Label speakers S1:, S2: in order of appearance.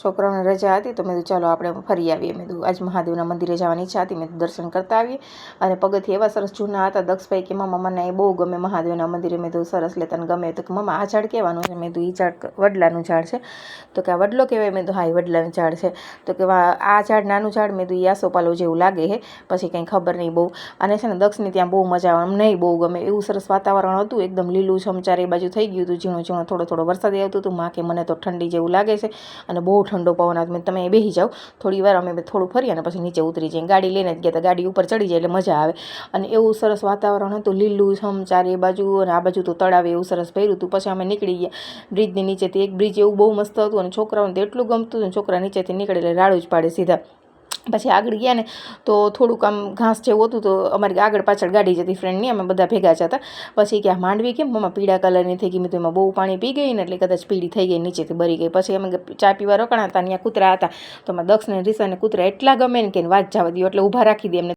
S1: છોકરાઓને રજા હતી તો મેં કીધું ચાલો આપણે ફરી આવીએ. મેં કીધું આજ મહાદેવના મંદિરે જવાની ઈચ્છા હતી, મેં કીધું દર્શન કરતા આવીએ. અને પગથિયા એવા સરસ જૂના હતા. દક્ષભાઈ કે મમ્મા મને એ બહુ ગમે મહાદેવના મંદિરે. મેં કીધું સરસ લે, તને ગમે તો કે મમ્મા આ ઝાડ કહેવાનું છે. મેં કીધું એ ઝાડ વડલાનું ઝાડ છે. તો કે આ વડલો કહેવાય? મેં કીધું હા એ વડલાનું ઝાડ છે. તો કે આ ઝાડ નાનું ઝાડ? મેં કીધું એ આસોપાલો જેવું લાગે છે, પછી કંઈ ખબર નહીં બહુ. અને છે ને દક્ષની ત્યાં બહુ મજા આવે, અમને બહુ ગમે. એવું સરસ વાતાવરણ હતું, એકદમ લીલું છમચાર એ બાજુ થઈ ગયું હતું, ઝીણો ઝીણો થોડો થોડો વરસાદ આવતું હતું. માં કે મને તો ઠંડી જેવું લાગે છે અને બહુ ઠંડો પવન આવતો. તમે બેસી જાઓ થોડી વાર, અમે થોડું ફરી અને પછી નીચે ઉતરી જઈએ. ગાડી લઈને જ ગયા હતા, ગાડી ઉપર ચડી જાય એટલે મજા આવે. અને એવું સરસ વાતાવરણ હતું, લીલું છમચાર એ બાજુ, અને આ બાજુ તો તળાવે એવું સરસ ભર્યું હતું. પછી અમે નીકળી ગયા બ્રિજની નીચેથી. એક બ્રિજ એવું બહુ મસ્ત હતું અને છોકરાઓને તો એટલું ગમતું હતું, છોકરા નીચેથી નીકળે એટલે રાડું જ પાડે સીધા. પછી આગળ ગયા ને તો થોડુંક આમ ઘાસ જેવું હતું, તો અમારી આગળ પાછળ ગાડી જતી ફ્રેન્ડની, અમે બધા ભેગા જ હતા. પછી કે આ માંડવી કેમ મમ્મા પીળા કલરની થઈ ગઈ? મેં તો એમાં બહુ પાણી પી ગઈ ને એટલે કદાચ પીળી થઈ ગઈ, નીચેથી બરી ગઈ. પછી અમે ચા પીવા રોકાણા હતા, ત્યાં કૂતરા હતા. તો એમાં દક્ષને રીસાને કૂતરા એટલા ગમે ને કે વાત જવા દો, એટલે ઊભા રાખી દે એમને.